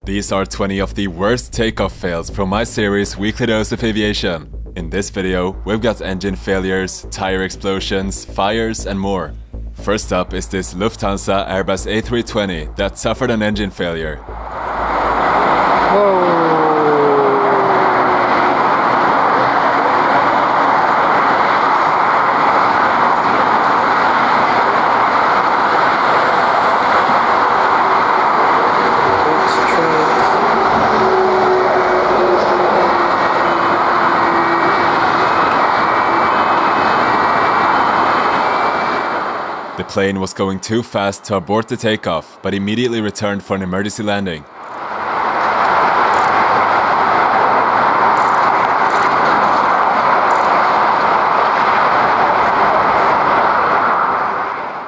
These are 20 of the worst takeoff fails from my series Weekly Dose of Aviation. In this video, we've got engine failures, tire explosions, fires and more. First up is this Lufthansa Airbus A320 that suffered an engine failure. Whoa. The plane was going too fast to abort the takeoff, but immediately returned for an emergency landing.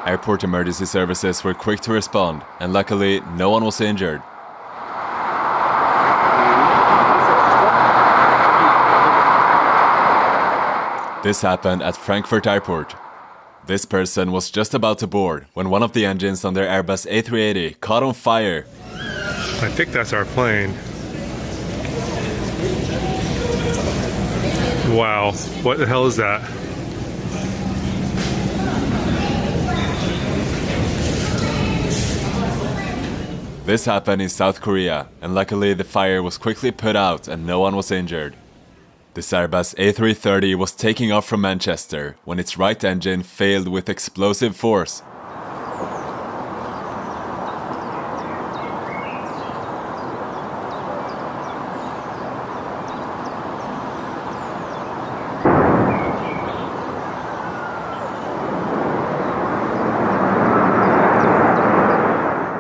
Airport emergency services were quick to respond, and luckily, no one was injured. This happened at Frankfurt Airport. This person was just about to board when one of the engines on their Airbus A380 caught on fire. I think that's our plane. Wow, what the hell is that? This happened in South Korea, and luckily the fire was quickly put out and no one was injured. This Airbus A330 was taking off from Manchester when its right engine failed with explosive force.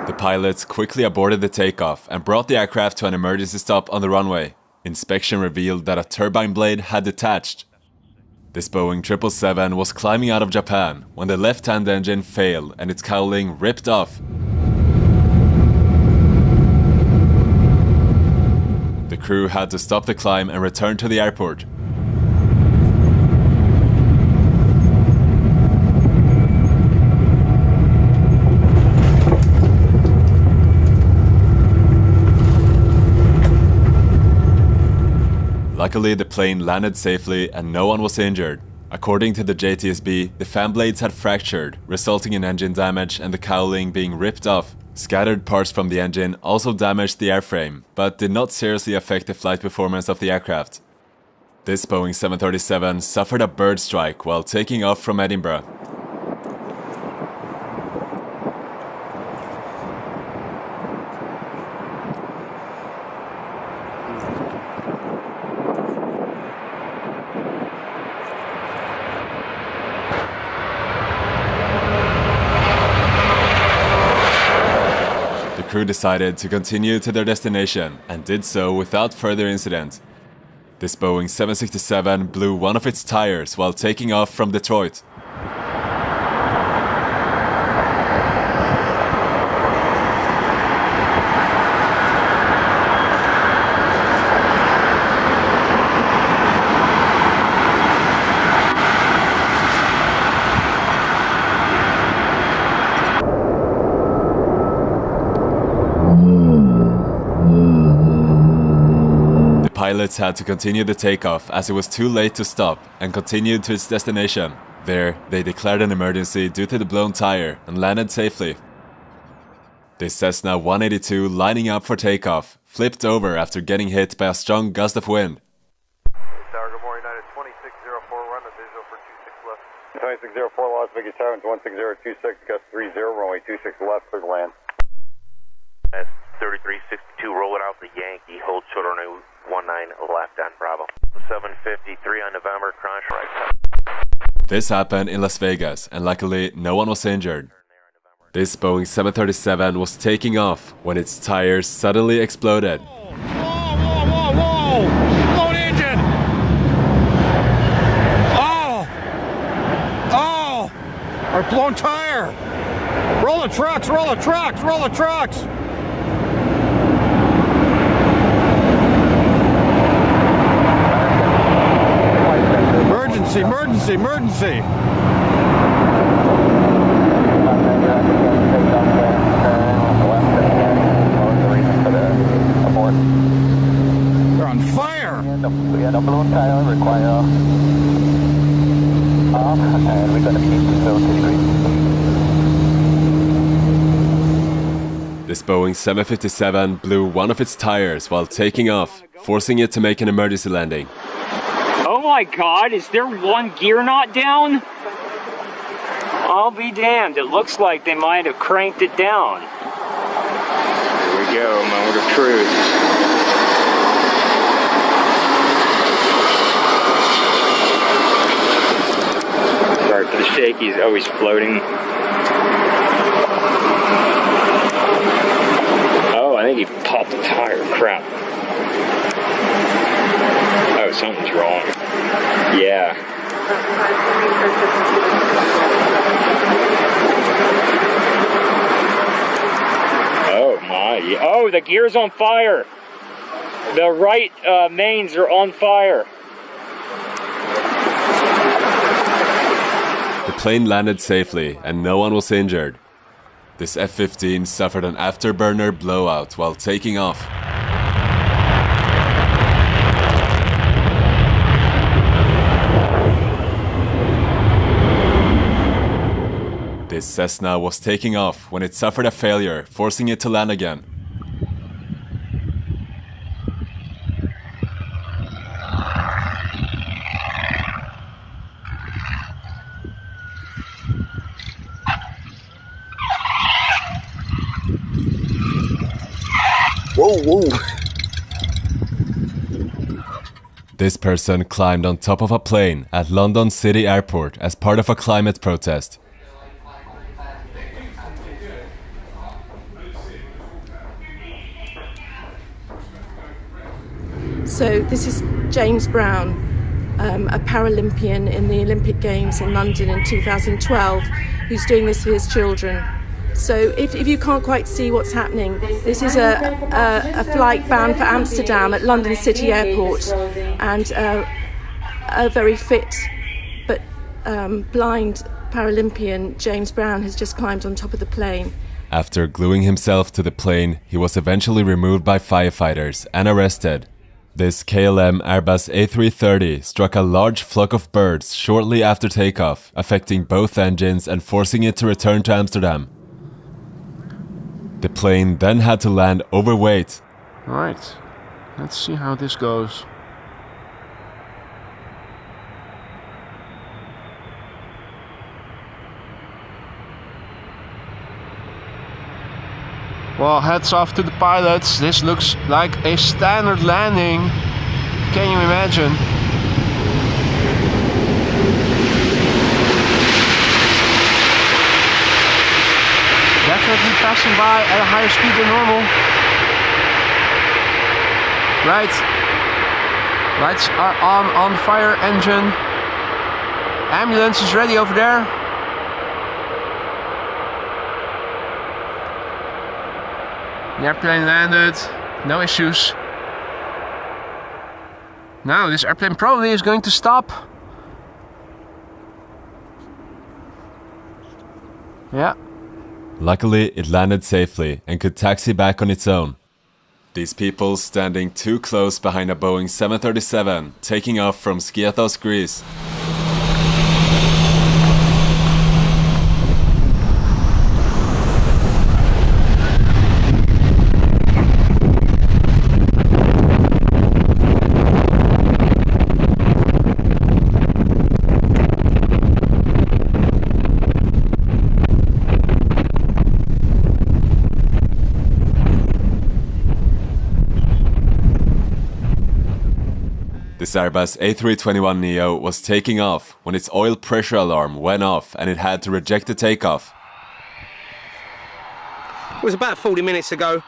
The pilots quickly aborted the takeoff and brought the aircraft to an emergency stop on the runway. Inspection revealed that a turbine blade had detached. This Boeing 777 was climbing out of Japan when the left-hand engine failed and its cowling ripped off. The crew had to stop the climb and return to the airport. Luckily, the plane landed safely and no one was injured. According to the JTSB, the fan blades had fractured, resulting in engine damage and the cowling being ripped off. Scattered parts from the engine also damaged the airframe, but did not seriously affect the flight performance of the aircraft. This Boeing 737 suffered a bird strike while taking off from Edinburgh. The crew decided to continue to their destination and did so without further incident. This Boeing 767 blew one of its tires while taking off from Detroit. Pilots had to continue the takeoff as it was too late to stop and continued to its destination. There, they declared an emergency due to the blown tire and landed safely. This Cessna 182 lining up for takeoff flipped over after getting hit by a strong gust of wind. Tower, good morning, United 2604, run the visual for 26 left. 2604, Las Vegas Tower, 16026, gust 30, runway 26 left, clear to land. That's 3362, rolling out the Yankee, hold short on 19 left on Bravo. 753 on November, crash right. This happened in Las Vegas, and luckily no one was injured. This Boeing 737 was taking off when its tires suddenly exploded. Whoa! Blown engine! Oh! Our blown tire! Roll the trucks! Emergency! we had a blown tire, require off, and we're going to keep the 0 degrees. This Boeing 757 blew one of its tires while taking off, forcing it to make an emergency landing. Oh my God, is there one gear not down? I'll be damned, it looks like they might have cranked it down. Here we go, moment of truth. Sorry for the shakies, always floating. Oh, I think he popped the tire, crap. Oh, something's wrong. Yeah. Oh my, oh, the gear's on fire. The right mains are on fire. The plane landed safely and no one was injured. This F-15 suffered an afterburner blowout while taking off. This Cessna was taking off when it suffered a failure, forcing it to land again. Whoa, whoa. This person climbed on top of a plane at London City Airport as part of a climate protest. So this is James Brown, a Paralympian in the Olympic Games in London in 2012, who's doing this for his children. So if you can't quite see what's happening, this is a flight bound for Amsterdam at London City Airport, and a very fit but blind Paralympian, James Brown, has just climbed on top of the plane. After gluing himself to the plane, he was eventually removed by firefighters and arrested. This KLM Airbus A330 struck a large flock of birds shortly after takeoff, affecting both engines and forcing it to return to Amsterdam. The plane then had to land overweight. Alright, let's see how this goes. Well, hats off to the pilots. This looks like a standard landing. Can you imagine? Definitely passing by at a higher speed than normal. Right. Lights are on the fire engine. Ambulance is ready over there. The airplane landed, no issues. Now this airplane probably is going to stop. Yeah. Luckily, it landed safely and could taxi back on its own. These people standing too close behind a Boeing 737 taking off from Skiathos, Greece. This Airbus A321neo was taking off when its oil pressure alarm went off and it had to reject the takeoff. It was about 40 minutes ago.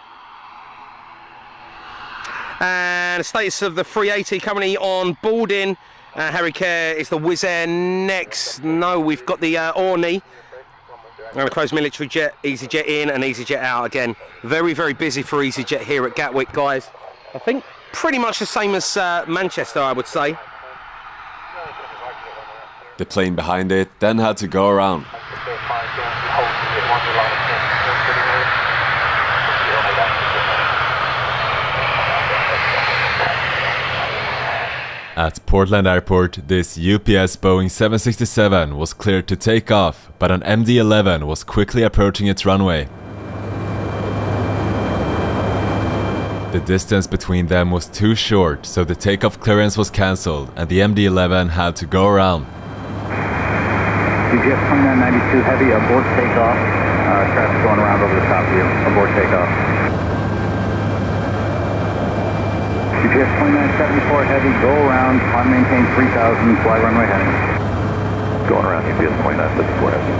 And the status of the 380 currently on boarding. Harry Kerr is the Wizz Air next. No, we've got the Orne. And a closed military jet, EasyJet in and EasyJet out again. Very, very busy for EasyJet here at Gatwick, guys. I think pretty much the same as Manchester, I would say. The plane behind it then had to go around. At Portland Airport, this UPS Boeing 767 was cleared to take off, but an MD-11 was quickly approaching its runway. The distance between them was too short, so the takeoff clearance was cancelled and the MD-11 had to go around. GPS 2992 Heavy, abort takeoff. Traffic going around over the top of you. Abort takeoff. GPS 2974 Heavy, go around, climb maintain 3000, fly runway heading. Going around UPS 2974 Heavy.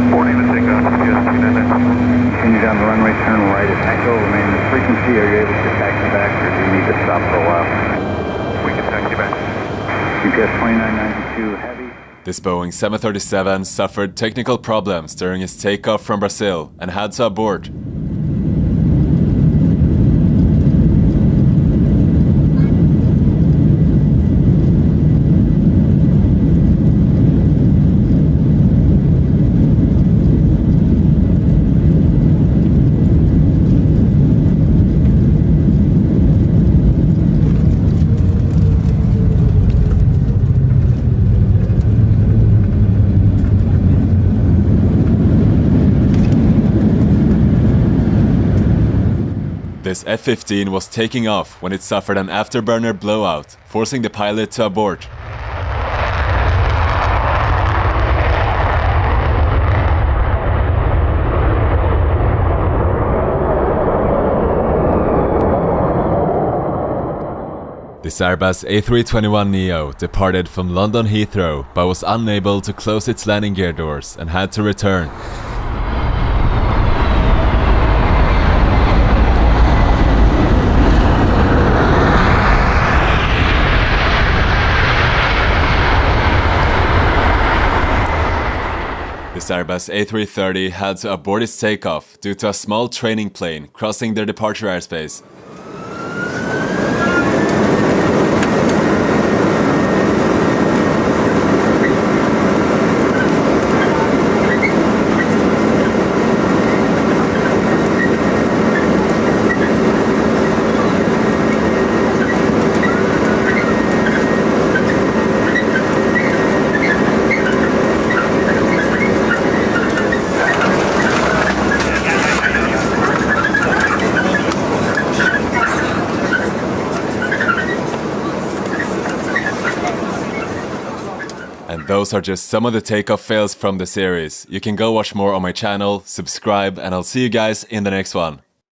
Boarding to takeoff, UPS 2994. Continue down the runway, turn right at Echo, remain in this frequency. Are you able to taxi back or do you need to stop for a while? We can taxi back. UPS 2992 Heavy. This Boeing 737 suffered technical problems during its takeoff from Brazil and had to abort. This F-15 was taking off when it suffered an afterburner blowout, forcing the pilot to abort. This Airbus A321neo departed from London Heathrow but was unable to close its landing gear doors and had to return. This Airbus A330 had to abort its takeoff due to a small training plane crossing their departure airspace. And those are just some of the takeoff fails from the series. You can go watch more on my channel, subscribe, and I'll see you guys in the next one.